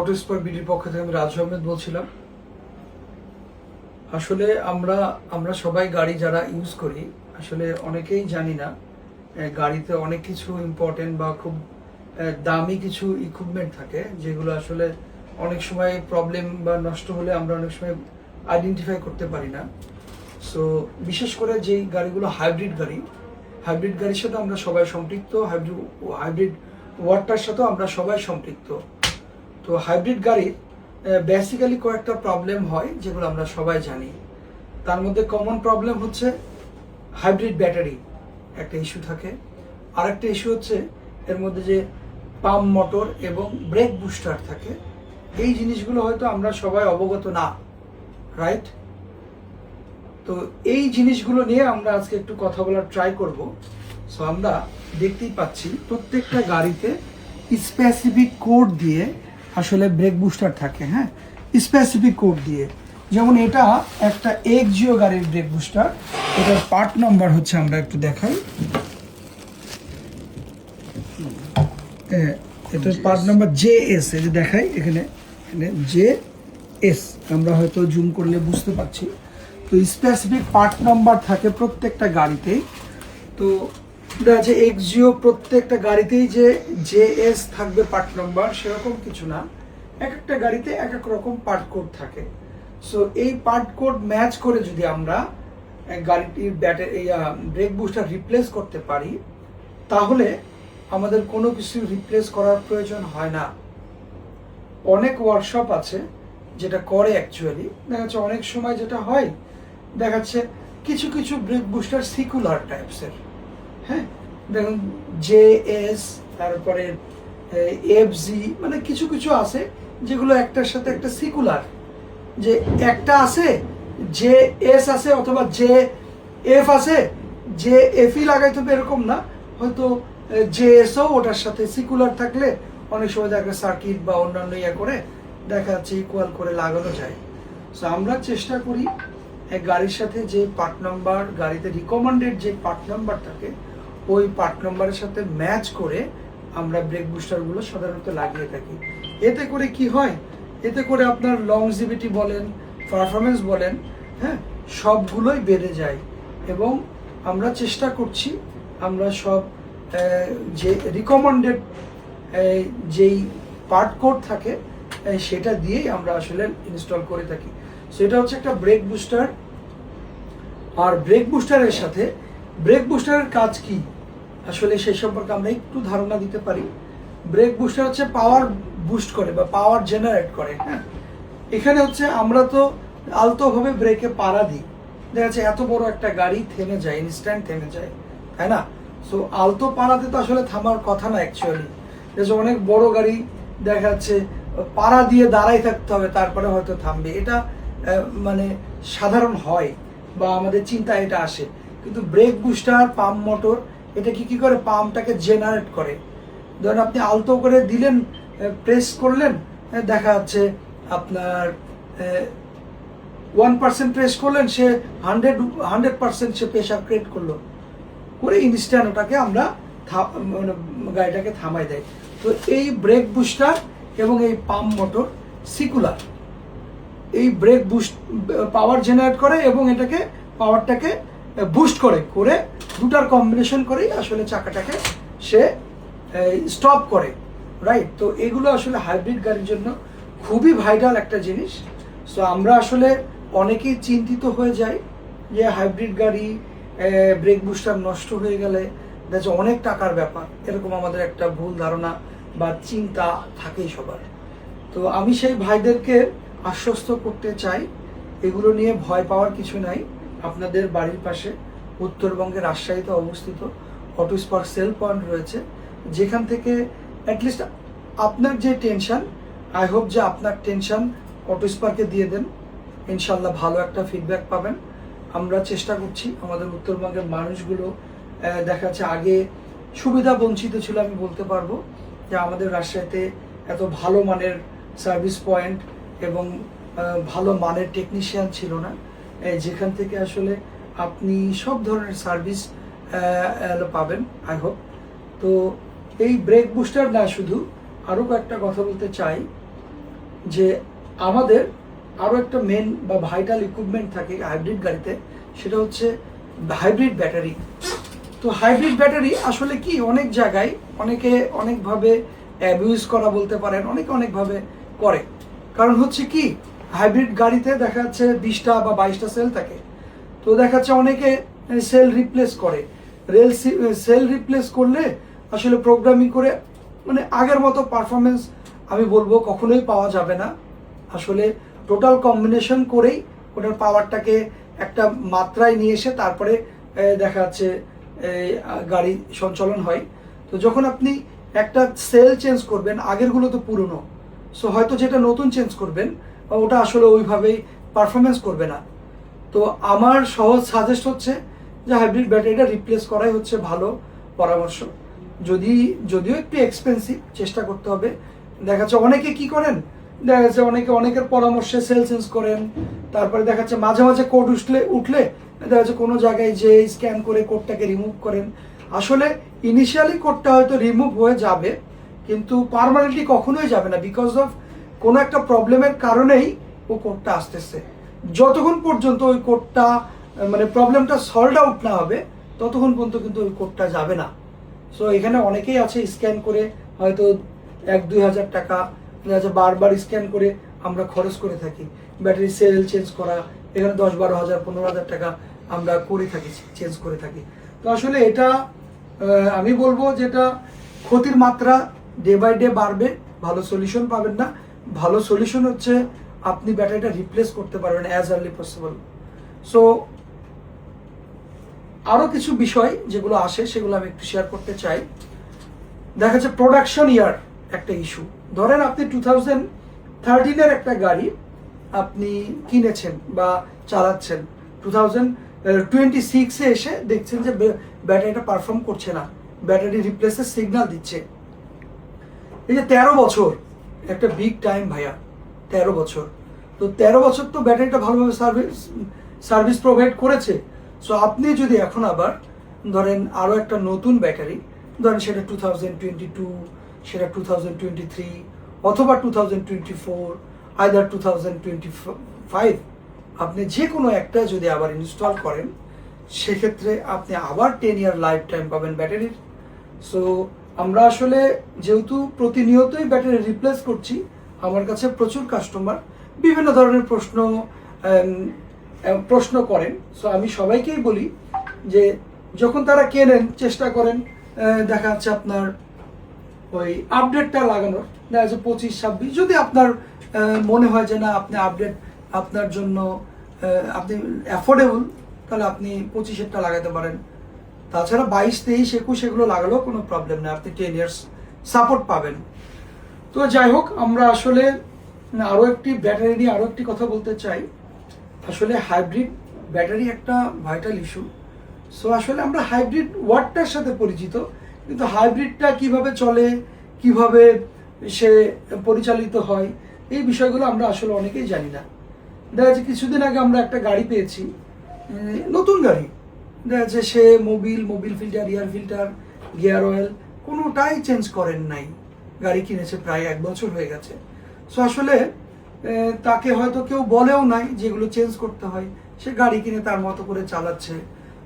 Auto spark বিডির পক্ষ থেকে আমি রাজু আহমেদ বলছিলাম। আসলে আমরা সবাই গাড়ি যারা ইউজ করি আসলে অনেকেই জানি না গাড়িতে অনেক কিছু ইম্পর্টেন্ট বা খুব দামি কিছু ইকুইপমেন্ট থাকে যেগুলো আসলে অনেক সময় প্রবলেম বা নষ্ট হলে আমরা অনেক সময় আইডেন্টিফাই করতে পারি না। সো বিশেষ করে যেই গাড়িগুলো হাইব্রিড গাড়ির সাথে আমরা সবাই সম্পৃক্ত, হাইব্রিড ওয়ার্ডটার সাথেও আমরা সবাই সম্পৃক্ত। তো হাইব্রিড গাড়ির বেসিক্যালি কয়েকটা প্রবলেম হয় যেগুলো আমরা সবাই জানি। তার মধ্যে কমন প্রবলেম হচ্ছে হাইব্রিড ব্যাটারি একটা ইস্যু থাকে, আরেকটা ইস্যু হচ্ছে এর মধ্যে যে পাম্প মোটর এবং ব্রেক বুস্টার থাকে। এই জিনিসগুলো হয়তো আমরা সবাই অবগত না, রাইট? তো এই জিনিসগুলো নিয়ে আমরা আজকে একটু কথা বলার ট্রাই করব। সো আমরা দেখতেই পাচ্ছি প্রত্যেকটা গাড়িতে স্পেসিফিক কোড দিয়ে আসলে ব্রেক বুস্টার থাকে, হ্যাঁ, স্পেসিফিক কোড দিয়ে। যেমন এটা একটা এক্সজিও গাড়ির ব্রেক বুস্টার, এটার পার্ট নাম্বার হচ্ছে আমরা একটু দেখাই। এটার পার্ট নাম্বার JS, এই যে দেখাই এখানে JS, আমরা হয়তো জুম করলে বুঝতে পারছি। তো স্পেসিফিক পার্ট নাম্বার থাকে প্রত্যেকটা গাড়িতেই। তো দেখা যাচ্ছে এক্সজিও প্রত্যেকটা গাড়িতেই যে JS থাকবে পার্ট নাম্বার সেরকম কিছু না, এক একটা গাড়িতে এক এক রকম পার্ট কোড থাকে। সো এই পার্ট কোড ম্যাচ করে যদি আমরা গাড়িটির ব্রেক বুস্টার রিপ্লেস করতে পারি তাহলে আমাদের কোনো কিছু রিপ্লেস করার প্রয়োজন হয় না। অনেক ওয়ার্কশপ আছে যেটা করে অ্যাকচুয়ালি। দেখা যাচ্ছে অনেক সময় যেটা হয়, দেখা যাচ্ছে কিছু কিছু ব্রেক বুস্টার সিকুলার টাইপসের, হ্যাঁ, দেখুন JS, তারপরে FG, মানে কিছু কিছু আছে যেগুলো একটার সাথে একটা সিকুলার, যে একটা আছে JS আছে অথবা JF আছে, JFই লাগাইতে হবে এরকম না, হয়তো JSও ওটার সাথে সিকুলার থাকলে অনেক সময় দেখা সার্কিট বা অন্যান্য করে দেখা যাচ্ছে ইকুয়াল করে লাগানো যায়। সো আমরা চেষ্টা করি গাড়ির সাথে যে পার্ট নাম্বার, গাড়িতে রিকমেন্ডেড যে পার্ট নাম্বার থাকে ওই পার্ট নাম্বারের সাথে ম্যাচ করে আমরা ব্রেক বুস্টারগুলো সাধারণত লাগিয়ে থাকি। এতে করে কি হয়, এতে করে আপনার লংজিভিটি বলেন, পারফরমেন্স বলেন, হ্যাঁ, সবগুলোই বেড়ে যায়। এবং আমরা চেষ্টা করছি আমরা সব যে রিকমেন্ডেড যেই পার্ট কোড থাকে সেটা দিয়েই আমরা আসলে ইনস্টল করে থাকি। সেটা হচ্ছে একটা ব্রেক বুস্টার। আর ব্রেক বুস্টারের সাথে ব্রেক বুস্টারের কাজ কি আসলে সেই সম্পর্কে আমরা একটু ধারণা দিতে পারি। ব্রেক বুস্টার হচ্ছে পাওয়ার বুস্ট করে বা পাওয়ার জেনারেট করে, হ্যাঁ। এখানে হচ্ছে আমরা তো আলতোভাবে ব্রেকে পাড়া দিই, দেখা যাচ্ছে এত বড় একটা গাড়ি থেমে যায়, ইনস্ট্যান্ট থেমে যায়, তাই না? সো আলতো পাড়াতে তো আসলে থামার কথা না অ্যাকচুয়ালি। অনেক বড় গাড়ি দেখা যাচ্ছে পাড়া দিয়ে দাঁড়াই থাকতে হবে তারপরে হয়তো থামবে, এটা মানে সাধারণ হয় বা আমাদের চিন্তা এটা আসে। কিন্তু ব্রেক বুস্টার, পাম্প মোটর, এটা কি করে পাম্পটাকে জেনারেট করে। ধরেন আপনি আলতো করে দিলেন, প্রেস করলেন, দেখা যাচ্ছে আপনার 1% প্রেস করলেন, সে 100% সে প্রেশার ক্রিয়েট করলো করে ইনস্ট্যান্ট ওটাকে আমরা গাড়িটাকে থামাই দেয়। তো এই ব্রেক বুস্টার এবং এই পাম্প মোটর সিকুলার, এই ব্রেক বুস্ট পাওয়ার জেনারেট করে এবং এটাকে পাওয়ারটাকে বুস্ট করে দুটার কম্বিনেশন করেই আসলে চাকাটাকে সে স্টপ করে, রাইট? তো এগুলো আসলে হাইব্রিড গাড়ির জন্য খুবই ভাইটাল একটা জিনিস। সো আমরা আসলে অনেকেই চিন্তিত হয়ে যাই যে হাইব্রিড গাড়ি ব্রেক বুস্টার নষ্ট হয়ে গেলে দেখা অনেক টাকার ব্যাপার, এরকম আমাদের একটা ভুল ধারণা বা চিন্তা থাকেই সবার। তো আমি সেই ভাইদেরকে আশ্বস্ত করতে চাই এগুলো নিয়ে ভয় পাওয়ার কিছু নাই। আপনাদের বাড়ির পাশে উত্তরবঙ্গের রাজশাহীতে অবস্থিত অটো স্পার্ক সেল পয়েন্ট রয়েছে, যেখান থেকে অ্যাটলিস্ট আপনার যে টেনশন, আই হোপ যে আপনার টেনশন অটো স্পার্কে দিয়ে দেন, ইনশাল্লাহ ভালো একটা ফিডব্যাক পাবেন। আমরা চেষ্টা করছি আমাদের উত্তরবঙ্গের মানুষগুলো দেখা যাচ্ছে আগে সুবিধা বঞ্চিত ছিল, আমি বলতে পারবো যে আমাদের রাজশাহীতে এত ভালো মানের সার্ভিস পয়েন্ট এবং ভালো মানের টেকনিশিয়ান ছিল না, যেখান থেকে আসলে আপনি সব ধরনের সার্ভিস পাবেন, আই হোপ। তো এই ব্রেক বুস্টার না, শুধু আরও কয়েকটা কথা বলতে চাই। যে আমাদের আরও একটা মেন বা ভাইটাল ইকুইপমেন্ট থাকে হাইব্রিড গাড়িতে, সেটা হচ্ছে হাইব্রিড ব্যাটারি। তো হাইব্রিড ব্যাটারি আসলে কি অনেক জায়গায় অনেকে অনেকভাবে অ্যাবিউজ করা বলতে পারেন, অনেকে অনেকভাবে করে। কারণ হচ্ছে কি হাইব্রিড গাড়িতে দেখা যাচ্ছে 20টা বা 22টা সেল থাকে। তো দেখা যাচ্ছে অনেকে সেল রিপ্লেস করে। সেল রিপ্লেস করলে আসলে প্রোগ্রামিং করে মানে আগের মতো পারফরমেন্স আমি বলবো কখনোই পাওয়া যাবে না। আসলে টোটাল কম্বিনেশন করেই ওটার পাওয়ারটাকে একটা মাত্রায় নিয়ে এসে তারপরে দেখা যাচ্ছে গাড়ি সঞ্চালন হয়। তো যখন আপনি একটা সেল চেঞ্জ করবেন, আগেরগুলো তো পুরনো, সো হয়তো যেটা নতুন চেঞ্জ করবেন ওটা আসলে ওইভাবেই পারফরমেন্স করবে না। তো আমার সহজ সাজেস্ট হচ্ছে যে হাইব্রিড ব্যাটারিটা রিপ্লেস করাই হচ্ছে ভালো পরামর্শ। যদিও একটু এক্সপেন্সিভ, চেষ্টা করতে হবে। দেখা যাচ্ছে অনেকে কি করেন, দেখা যাচ্ছে অনেকের পরামর্শে সেল চেঞ্জ করেন, তারপরে দেখা যাচ্ছে মাঝে মাঝে কোড উঠলে দেখা যাচ্ছে কোনো জায়গায় যে স্ক্যান করে কোডটাকে রিমুভ করেন। আসলে ইনিশিয়ালি কোডটা হয়তো রিমুভ হয়ে যাবে, কিন্তু পার্মানেন্টলি কখনোই যাবে না, বিকজ অফ কোনো একটা প্রবলেমের কারণেই ও কোডটা আসতেছে। যতক্ষণ পর্যন্ত ওই কোডটা মানে প্রবলেমটা সলভ আউট না হবে ততক্ষণ পর্যন্ত কিন্তু ওই কোডটা যাবে না। সো এখানে অনেকেই আছে স্ক্যান করে হয়তো 1-2 হাজার টাকা বারবার স্ক্যান করে আমরা খরচ করে থাকি। ব্যাটারি সেল চেঞ্জ করা এখানে 10-12 হাজার 15 হাজার টাকা আমরা করে থাকি, চেঞ্জ করে থাকি। তো আসলে এটা আমি বলবো যেটা ক্ষতির মাত্রা ডে বাই ডে বাড়বে, ভালো সলিউশন পাবেন না। ভালো সলিউশন হচ্ছে আপনি ব্যাটারিটা রিপ্লেস করতে পারবেন অ্যাজ আর্লি পসিবল। সো আরও কিছু বিষয় যেগুলো আসে সেগুলো আমি একটু শেয়ার করতে চাই। দেখা যাচ্ছে প্রোডাকশন ইয়ার একটা ইস্যু। ধরেন আপনি 2013-এর একটা গাড়ি আপনি কিনেছেন বা চালাচ্ছেন, 2026-এ এসে দেখছেন যে ব্যাটারিটা পারফর্ম করছে না, ব্যাটারি রিপ্লেসের সিগন্যাল দিচ্ছে। এই যে 13 বছর একটা বিগ টাইম ভাইয়া, 13 বছর। তো 13 বছর তো ব্যাটারিটা ভালোভাবে সার্ভিস প্রোভাইড করেছে। সো আপনি যদি এখন আবার ধরেন আরও একটা নতুন ব্যাটারি, ধরেন সেটা 2022, সেটা 2023 অথবা 2024, আইদার 2025, আপনি যে কোনো একটা যদি আবার ইনস্টল করেন সেক্ষেত্রে আপনি আবার 10 ইয়ার লাইফ টাইম পাবেন ব্যাটারির। সো আমরা আসলে যেহেতু প্রতিনিয়তই ব্যাটারি রিপ্লেস করছি, আমার কাছে প্রচুর কাস্টমার বিভিন্ন ধরনের প্রশ্ন করেন। সো আমি সবাইকেই বলি যে যখন তারা কেনেন চেষ্টা করেন দেখা যাচ্ছে আপনার ওই আপডেটটা লাগানোর, দেখা যাচ্ছে 25-26। যদি আপনার মনে হয় যে না আপনি আপডেট আপনার জন্য আপনি অ্যাফোর্ডেবল, তাহলে আপনি 25-এরটা লাগাতে পারেন। তাছাড়া 22, 23, 21 এগুলো লাগালেও কোনো প্রবলেম নেই, আপনি 10 ইয়ার্স সাপোর্ট পাবেন। তো যাই হোক, আমরা আসলে আরও একটি ব্যাটারি নিয়ে আরও একটি কথা বলতে চাই। আসলে হাইব্রিড ব্যাটারি একটা ভাইটাল ইস্যু। সো আসলে আমরা হাইব্রিড ওয়ার্ডটার সাথে পরিচিত, কিন্তু হাইব্রিডটা কিভাবে চলে, কিভাবে সে পরিচালিত হয়, এই বিষয়গুলো আমরা আসলে অনেকেই জানি না। দেখা যাচ্ছে কিছুদিন আগে আমরা একটা গাড়ি পেয়েছি, নতুন গাড়ি, দেখা যাচ্ছে সে Mobil filter, air filter, gear oil কোনোটাই চেঞ্জ করেন নাই। গাড়ি কিনেছে প্রায় 1 বছর হয়ে গেছে। সো আসলে তাকে হয়তো কেউ বলেও নাই যেগুলো চেঞ্জ করতে হয়, সে গাড়ি কিনে তার মতো করে চালাচ্ছে।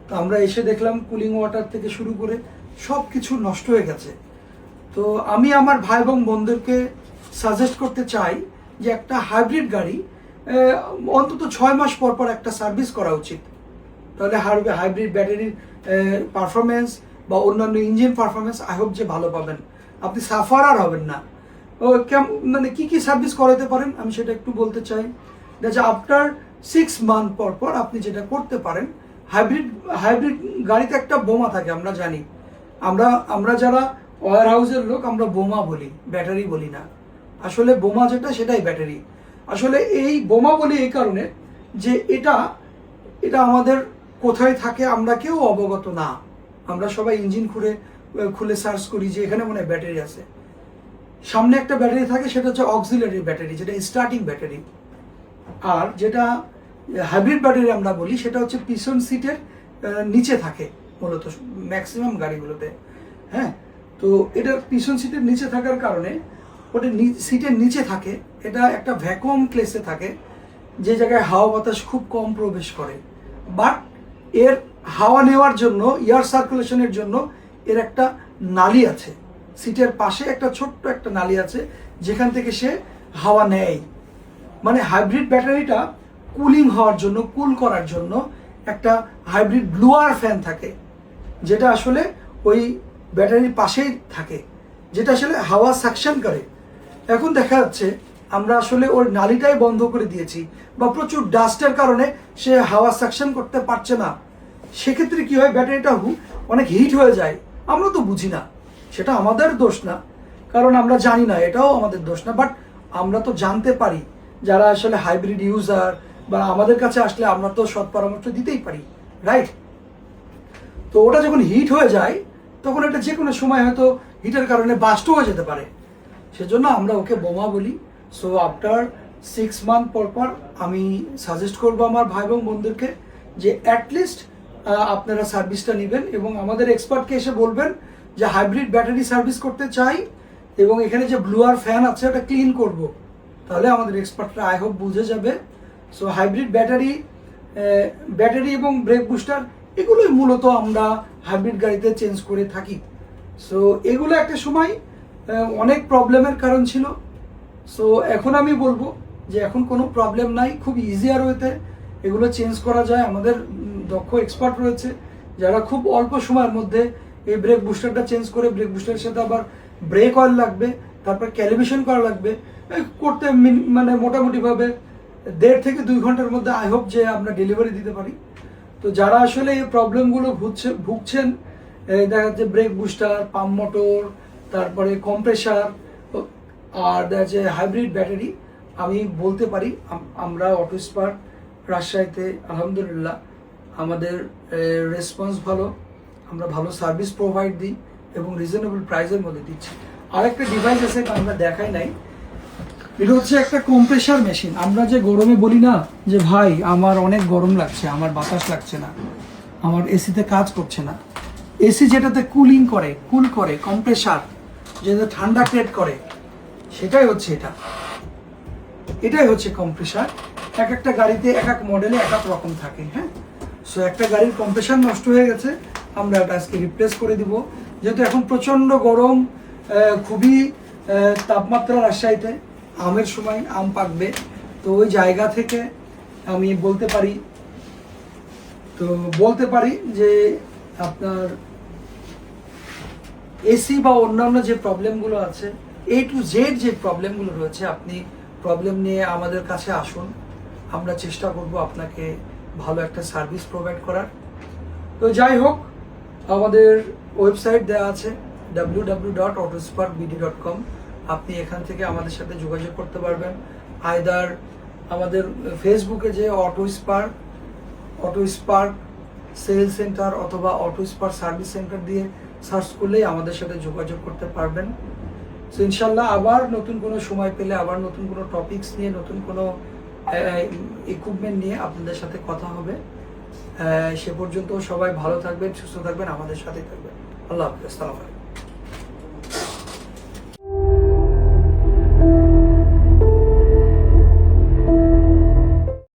তো আমরা এসে দেখলাম কুলিং ওয়াটার থেকে শুরু করে সব কিছু নষ্ট হয়ে গেছে। তো আমি আমার ভাই এবং বোনদেরকে সাজেস্ট করতে চাই যে একটা হাইব্রিড গাড়ি অন্তত 6 মাস পর পর একটা সার্ভিস করা উচিত। তাহলে হাইব্রিড ব্যাটারির পারফরমেন্স বা অন্যান্য ইঞ্জিন পারফরমেন্স আই হোপ যে ভালো পাবেন, আপনি সাফার আর হবেন না। মানে কি সার্ভিস করাতে পারেন আমি সেটা একটু বলতে চাই। দেখা আফটার 6 মান্থ পর পর আপনি যেটা করতে পারেন, হাইব্রিড গাড়িতে একটা বোমা থাকে, আমরা জানি। আমরা যারা ওয়্যার হাউসের লোক আমরা বোমা বলি, ব্যাটারি বলি না। আসলে বোমা যেটা সেটাই ব্যাটারি। আসলে এই বোমা বলি এই কারণে যে এটা আমাদের কোথায় থাকে আমরা কেউ অবগত না। আমরা সবাই ইঞ্জিন খুলে সার্চ করি যে এখানে মনে হয় ব্যাটারি আছে। সামনে একটা ব্যাটারি থাকে, সেটা হচ্ছে অক্সিলারি ব্যাটারি, যেটা স্টার্টিং ব্যাটারি। আর যেটা হাইব্রিড ব্যাটারি আমরা বলি সেটা হচ্ছে পিছন সিটের নিচে থাকে মূলত ম্যাক্সিমাম গাড়িগুলোতে। হ্যাঁ, তো এটা পিছন সিটের নিচে থাকার কারণে ওটা সিটের নিচে থাকে, এটা একটা ভ্যাকুয়াম প্লেসে থাকে যে জায়গায় হাওয়া বাতাস খুব কম প্রবেশ করে, বাট এর হাওয়া নেওয়ার জন্য, এয়ার সার্কুলেশনের জন্য এর একটা নালী আছে, সিটের পাশে একটা ছোট্ট একটা নালী আছে যেখান থেকে সে হাওয়া নেয়। মানে হাইব্রিড ব্যাটারিটা কুলিং হওয়ার জন্য, কুল করার জন্য একটা হাইব্রিড ব্লুয়ার ফ্যান থাকে, যেটা আসলে ওই ব্যাটারির পাশেই থাকে, যেটা আসলে হাওয়া সাকশন করে। এখন দেখা যাচ্ছে আমরা আসলে ওর নালীটাই বন্ধ করে দিয়েছি, বা প্রচুর ডাস্টের কারণে সে হাওয়া সাকশন করতে পারছে না। সেক্ষেত্রে কি হয়, ব্যাটারিটা অনেক হিট হয়ে যায়। আমরা তো বুঝি না, সেটা আমাদের দোষ না, কারণ আমরা জানি না, এটাও আমাদের দোষ না, বাট আমরা তো জানতে পারি। যারা আসলে হাইব্রিড ইউজার বা আমাদের কাছে আসলে আমরা তো সৎ পরামর্শ দিতেই পারি, রাইট? তো ওটা যখন হিট হয়ে যায় তখন এটা যে কোনো সময় হয়তো হিটের কারণে বাস্ট হয়ে যেতে পারে, সেজন্য আমরা ওকে বোমা বলি। সো আফটার 6 মান্থ পর পর আমি সাজেস্ট করবো আমার ভাই এবং বন্ধুদেরকে যে অ্যাটলিস্ট আপনারা সার্ভিসটা নেবেন এবং আমাদের এক্সপার্টকে এসে বলবেন যে হাইব্রিড ব্যাটারি সার্ভিস করতে চাই এবং এখানে যে ব্লুয়ার ফ্যান আছে ওটা ক্লিন করব, তাহলে আমাদের এক্সপার্টরা আই হোপ বুঝে যাবে। সো হাইব্রিড ব্যাটারি এবং ব্রেক বুস্টার এগুলোই মূলত আমরা হাইব্রিড গাড়িতে চেঞ্জ করে থাকি। সো এগুলো একটা সময় অনেক প্রবলেমের কারণ ছিল। সো এখন আমি বলবো যে এখন কোনো প্রবলেম নাই, খুব ইজিয়ার ওয়েতে এগুলো চেঞ্জ করা যায়। আমাদের দক্ষ এক্সপার্ট রয়েছে যারা খুব অল্প সময়ের মধ্যে এই ব্রেক বুস্টারটা চেঞ্জ করে, ব্রেক বুস্টারের সাথে আবার ব্রেক অয়েল লাগবে, তারপর ক্যালিব্রেশন করা লাগবে, করতে মানে মোটামুটিভাবে 1.5 থেকে 2 ঘন্টার মধ্যে আই হোপ যে আমরা ডেলিভারি দিতে পারি। তো যারা আসলে এই প্রবলেমগুলো ভুগছেন, দেখা যাচ্ছে ব্রেক বুস্টার, পাম্প মোটর, তারপরে কম্প্রেসার আর দেখা যাচ্ছে হাইব্রিড ব্যাটারি, আমি বলতে পারি আমরা অটো স্পার্ক রাজশাহীতে আলহামদুলিল্লাহ আমাদের রেসপন্স ভালো, আমরা ভালো সার্ভিস প্রোভাইড দিই এবং রিজনেবল প্রাইসের মধ্যে দিচ্ছি। আরেকটা ডিভাইস আছে, আমরা দেখাই নাই, এটা হচ্ছে একটা কম্প্রেসার মেশিন। আমরা যে গরমে বলি না যে ভাই আমার অনেক গরম লাগছে, আমার বাতাস লাগছে না, আমার এসিতে কাজ করছে না, এসি যেটাতে কুল করে কম্প্রেসার যেটা ঠান্ডা ক্রিয়েট করে, সেটাই হচ্ছে এটাই হচ্ছে কম্প্রেসার। এক একটা গাড়িতে এক এক মডেলে এক এক রকম থাকে। হ্যাঁ, সো একটা গাড়ির কম্প্রেসার নষ্ট হয়ে গেছে, আমরা এটা আজকে রিপ্লেস করে দিব। যেহেতু এখন প্রচণ্ড গরম, খুবই তাপমাত্রা রাজশাহীতে, আমের সময় আম পাকবে, তো ওই জায়গা থেকে আমি বলতে পারি যে আপনার এসি বা অন্যান্য যে প্রবলেমগুলো আছে, A to Z যে প্রবলেমগুলো রয়েছে, আপনি প্রবলেম নিয়ে আমাদের কাছে আসুন, আমরা চেষ্টা করব আপনাকে ভালো একটা সার্ভিস প্রোভাইড করার। তো যাই হোক, আমাদের ওয়েবসাইট দেওয়া আছে www.autosparkbd.com, আপনি এখান থেকে আমাদের সাথে যোগাযোগ করতে পারবেন। আইদার আমাদের ফেসবুকে যে অটো স্পার্ক সেল সেন্টার অথবা অটো স্পার্ক সার্ভিস সেন্টার দিয়ে সার্চ করলেই আমাদের সাথে যোগাযোগ করতে পারবেন। সো ইনশাল্লাহ আবার নতুন কোনো সময় পেলে, আবার নতুন কোনো টপিকস নিয়ে, নতুন কোনো ইকুইপমেন্ট নিয়ে আপনাদের সাথে কথা হবে। সে পর্যন্ত সবাই ভালো থাকবেন, সুস্থ থাকবেন, আমাদের সাথে থাকবেন। আল্লাহ হাফেজ, আসসালামু আলাইকুম।